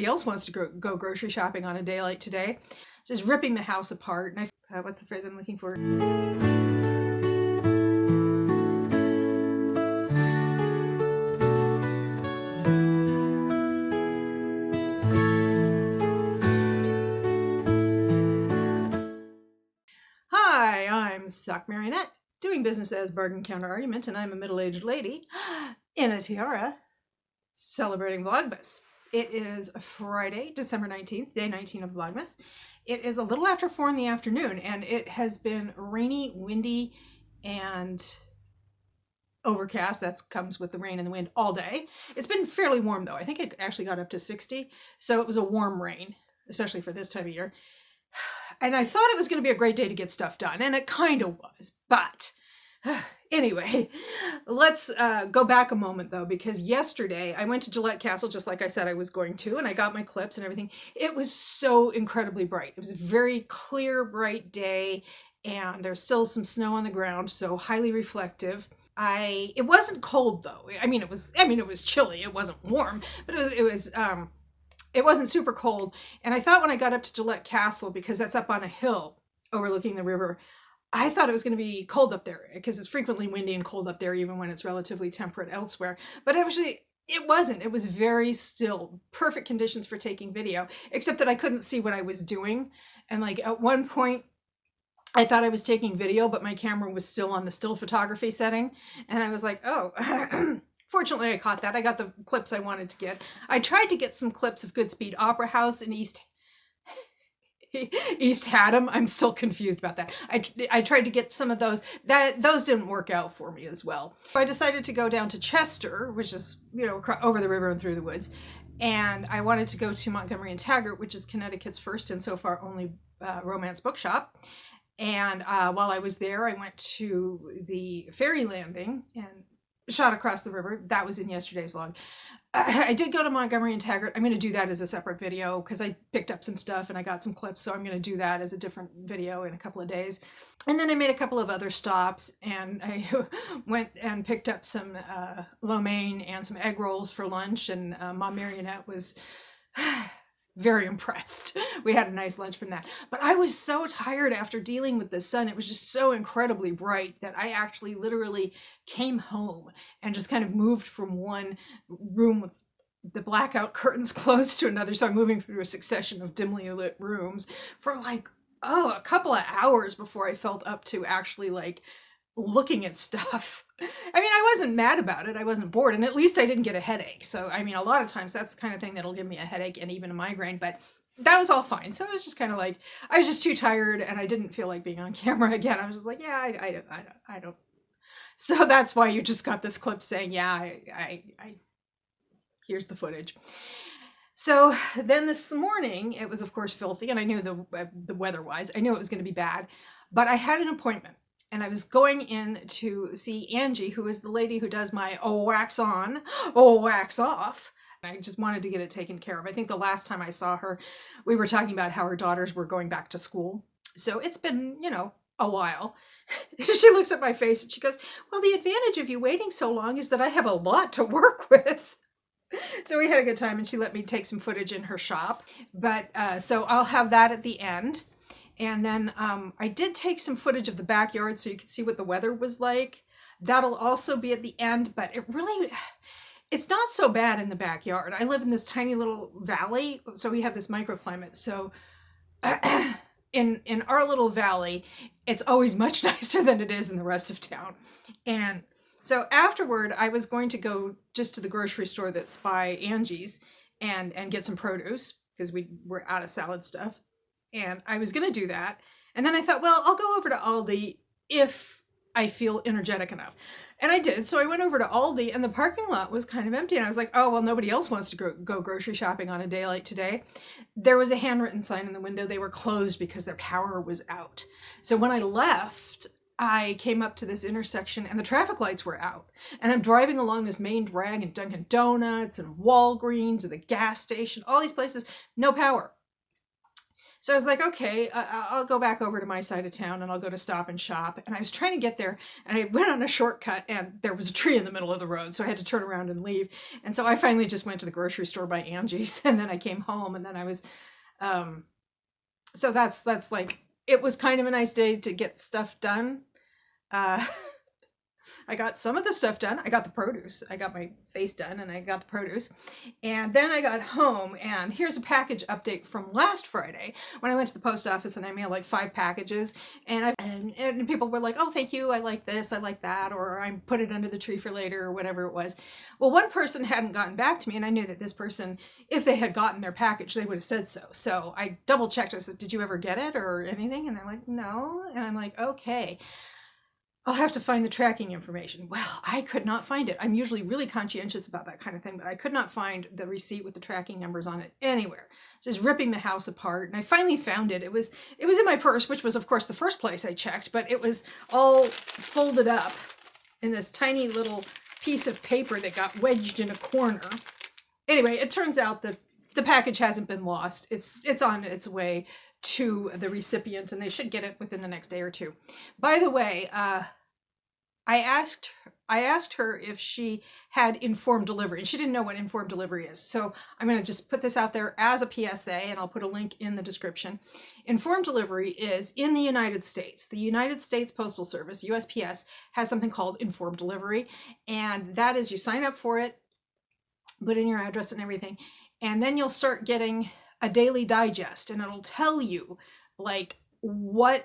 Else wants to go grocery shopping on a day like today. Just ripping the house apart. And what's the phrase I'm looking for? Hi, I'm Sock Marionette, doing business as bargain counter argument, and I'm a middle-aged lady in a tiara celebrating Vlogmas. It is Friday, December 19th, day 19 of Vlogmas. It is a little after 4 in the afternoon, and it has been rainy, windy, and overcast. That comes with the rain and the wind all day. It's been fairly warm, though. I think it actually got up to 60, so it was a warm rain, especially for this time of year. And I thought it was going to be a great day to get stuff done, and it kind of was, but anyway, let's go back a moment, though, because yesterday I went to Gillette Castle, just like I said I was going to, and I got my clips and everything. It was so incredibly bright. It was a very clear, bright day, and there's still some snow on the ground, so highly reflective. It wasn't cold, though. I mean, it was chilly. It wasn't warm, but it wasn't super cold. And I thought when I got up to Gillette Castle, because that's up on a hill overlooking the river, I thought it was going to be cold up there because it's frequently windy and cold up there, even when it's relatively temperate elsewhere. But actually, it wasn't. It was very still. Perfect conditions for taking video, except that I couldn't see what I was doing. And like at one point, I thought I was taking video, but my camera was still on the still photography setting. And I was like, oh, fortunately I caught that. I got the clips I wanted to get. I tried to get some clips of Goodspeed Opera House in East Haddam. I'm still confused about that. I tried to get some of those. Those didn't work out for me as well. So I decided to go down to Chester, which is, over the river and through the woods. And I wanted to go to Montgomery and Taggart, which is Connecticut's first and so far only romance bookshop. And while I was there, I went to the ferry landing and shot across the river. That was in yesterday's vlog. I did go to Montgomery and Taggart. I'm going to do that as a separate video because I picked up some stuff and I got some clips. So I'm going to do that as a different video in a couple of days. And then I made a couple of other stops and I went and picked up some lo mein and some egg rolls for lunch. And Mom Marionette was very impressed. We had a nice lunch from that. But I was so tired after dealing with the sun. It was just so incredibly bright that I actually literally came home and just kind of moved from one room with the blackout curtains closed to another. So I'm moving through a succession of dimly lit rooms for a couple of hours before I felt up to actually looking at stuff. I mean, I wasn't mad about it. I wasn't bored. And at least I didn't get a headache. So, I mean, a lot of times that's the kind of thing that'll give me a headache and even a migraine, but that was all fine. So it was just kind of I was just too tired and I didn't feel like being on camera again. I was just like, yeah, I don't. So that's why you just got this clip saying, yeah, I here's the footage. So then this morning, it was of course filthy and I knew the weather-wise, I knew it was going to be bad, but I had an appointment. And I was going in to see Angie, who is the lady who does my wax on, wax off. I just wanted to get it taken care of. I think the last time I saw her, we were talking about how her daughters were going back to school. So it's been, a while. She looks at my face and she goes, well, the advantage of you waiting so long is that I have a lot to work with. So we had a good time and she let me take some footage in her shop. But so I'll have that at the end. And then I did take some footage of the backyard so you could see what the weather was like. That'll also be at the end, but it's not so bad in the backyard. I live in this tiny little valley, so we have this microclimate. So in our little valley, it's always much nicer than it is in the rest of town. And so afterward, I was going to go just to the grocery store that's by Angie's and get some produce because we were out of salad stuff. And I was going to do that. And then I thought, well, I'll go over to Aldi if I feel energetic enough. And I did. So I went over to Aldi and the parking lot was kind of empty. And I was like, oh, well, nobody else wants to go grocery shopping on a day like today. There was a handwritten sign in the window. They were closed because their power was out. So when I left, I came up to this intersection and the traffic lights were out. And I'm driving along this main drag and Dunkin' Donuts and Walgreens and the gas station, all these places, no power. So I was like, okay, I'll go back over to my side of town and I'll go to Stop and Shop. And I was trying to get there and I went on a shortcut and there was a tree in the middle of the road. So I had to turn around and leave. And so I finally just went to the grocery store by Angie's and then I came home and then I was, so that's like, it was kind of a nice day to get stuff done. I got some of the stuff done. I got the produce. I got my face done and I got the produce. And then I got home and here's a package update from last Friday when I went to the post office and I mailed like 5 packages and people were like, oh, thank you. I like this. I like that. Or I put it under the tree for later or whatever it was. Well, one person hadn't gotten back to me and I knew that this person, if they had gotten their package, they would have said so. So I double checked. I said, did you ever get it or anything? And they're like, no. And I'm like, okay. I'll have to find the tracking information. Well, I could not find it. I'm usually really conscientious about that kind of thing, but I could not find the receipt with the tracking numbers on it anywhere. Just ripping the house apart. And I finally found it. It was in my purse, which was of course the first place I checked, but it was all folded up in this tiny little piece of paper that got wedged in a corner. Anyway, it turns out that the package hasn't been lost. It's on its way to the recipient and they should get it within the next day or two. By the way, I asked her if she had informed delivery and she didn't know what informed delivery is. So I'm going to just put this out there as a PSA and I'll put a link in the description. Informed delivery is in the United States. The United States Postal Service, USPS, has something called informed delivery. And that is you sign up for it, put in your address and everything, and then you'll start getting a daily digest and it'll tell you like what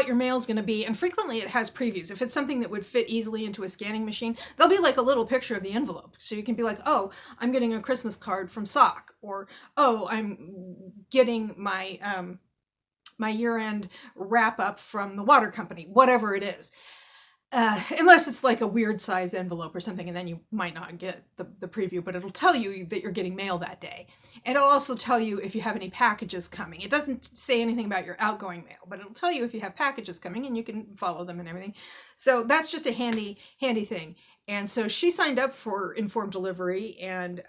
your mail is going to be. And frequently it has previews. If it's something that would fit easily into a scanning machine, there'll be like a little picture of the envelope. So you can be like, oh, I'm getting a Christmas card from Sock, or, oh, I'm getting my, my year-end wrap up from the water company, whatever it is. Unless it's like a weird size envelope or something, and then you might not get the preview, but it'll tell you that you're getting mail that day. And it'll also tell you if you have any packages coming. It doesn't say anything about your outgoing mail, but it'll tell you if you have packages coming and you can follow them and everything. So that's just a handy thing. And so she signed up for informed delivery and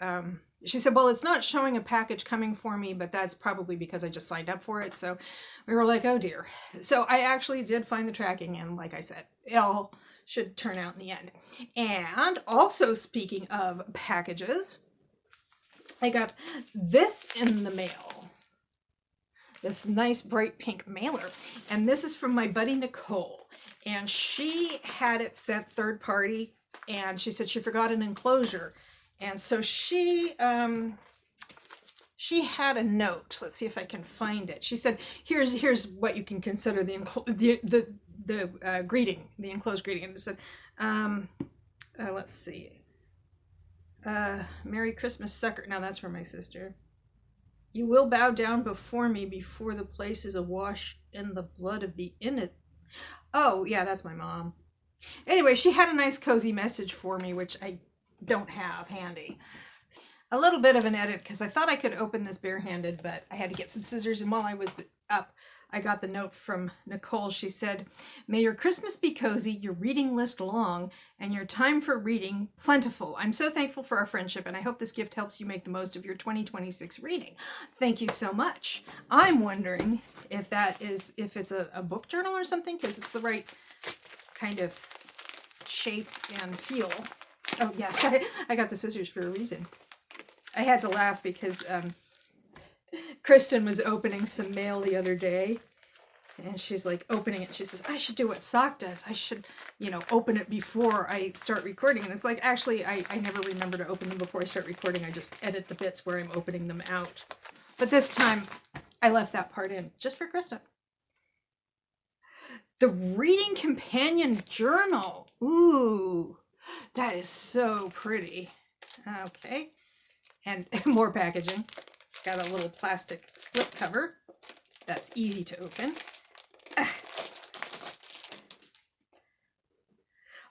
she said, well, it's not showing a package coming for me, but that's probably because I just signed up for it. So we were like, oh dear. So I actually did find the tracking and like I said, it all should turn out in the end. And also speaking of packages, I got this in the mail. This nice bright pink mailer. And this is from my buddy Nicole. And she had it sent third party and she said she forgot an enclosure. And so she had a note. Let's see if I can find it. She said, "Here's what you can consider the greeting, the enclosed greeting." And it said, "Let's see, Merry Christmas, sucker." Now that's for my sister. "You will bow down before me before the place is awash in the blood of the innocent." Oh yeah, that's my mom. Anyway, she had a nice cozy message for me, which I don't have handy. A little bit of an edit because I thought I could open this barehanded, but I had to get some scissors, and while I was up, I got the note from Nicole. She said, "May your Christmas be cozy, your reading list long, and your time for reading plentiful. I'm so thankful for our friendship, and I hope this gift helps you make the most of your 2026 reading." Thank you so much. I'm wondering if it's a book journal or something, because it's the right kind of shape and feel. Oh yes, I got the scissors for a reason. I had to laugh because Kristen was opening some mail the other day and she's like opening it. She says, "I should do what Sock does. I should, open it before I start recording." And it's like, actually, I never remember to open them before I start recording. I just edit the bits where I'm opening them out. But this time I left that part in just for Kristen. The Reading Companion Journal. Ooh. That is so pretty. Okay. And more packaging. It's got a little plastic slip cover. That's easy to open.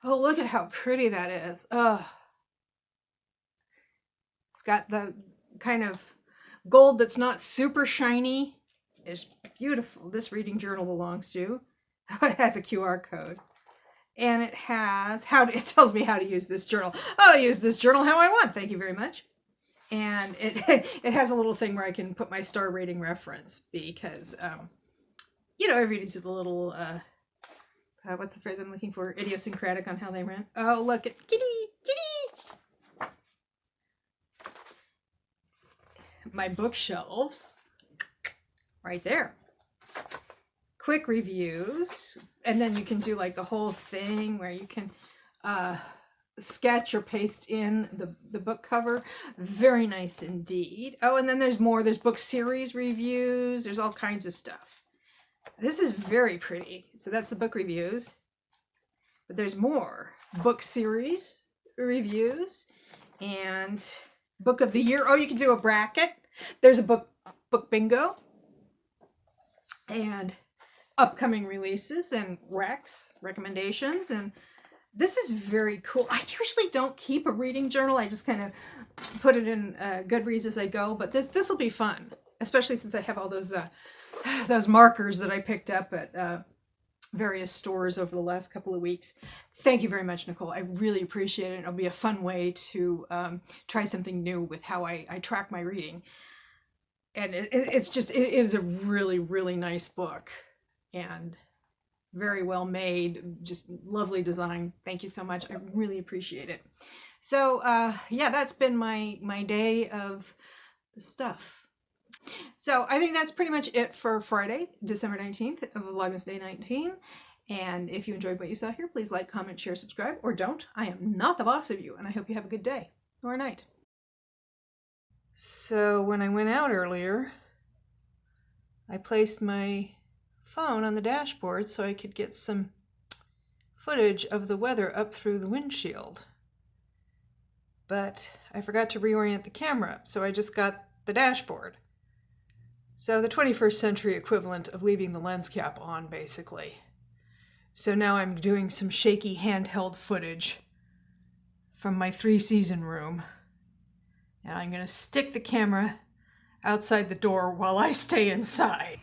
Oh, look at how pretty that is. Oh. It's got the kind of gold that's not super shiny. It's beautiful. This reading journal belongs to. It has a QR code. And it has it tells me how to use this journal. I'll use this journal how I want. Thank you very much. And it it has a little thing where I can put my star rating reference because you know, everybody's a little what's the phrase I'm looking for? Idiosyncratic on how they rent. Oh, look at kitty, kitty. My bookshelves right there. Quick reviews, and then you can do like the whole thing where you can sketch or paste in the book cover. Very nice indeed. Oh, and then there's more. There's book series reviews. There's all kinds of stuff. This is very pretty. So that's the book reviews. But there's more. Book series reviews and book of the year. Oh, you can do a bracket. There's a book bingo. And upcoming releases and recommendations. And this is very cool. I usually don't keep a reading journal. I just kind of put it in Goodreads as I go. But this will be fun, especially since I have all those markers that I picked up at various stores over the last couple of weeks. Thank you very much, Nicole. I really appreciate it. It'll be a fun way to try something new with how I track my reading. And it is a really, really nice book and very well made, just lovely design. Thank you so much. I really appreciate it. So yeah, that's been my day of stuff. So I think that's pretty much it for Friday, December 19th of Vlogmas Day 19. And if you enjoyed what you saw here, please like, comment, share, subscribe, or don't. I am not the boss of you, and I hope you have a good day or night. So when I went out earlier, I placed my phone on the dashboard so I could get some footage of the weather up through the windshield. But I forgot to reorient the camera, so I just got the dashboard. So the 21st century equivalent of leaving the lens cap on, basically. So now I'm doing some shaky handheld footage from my 3-season room. And I'm going to stick the camera outside the door while I stay inside.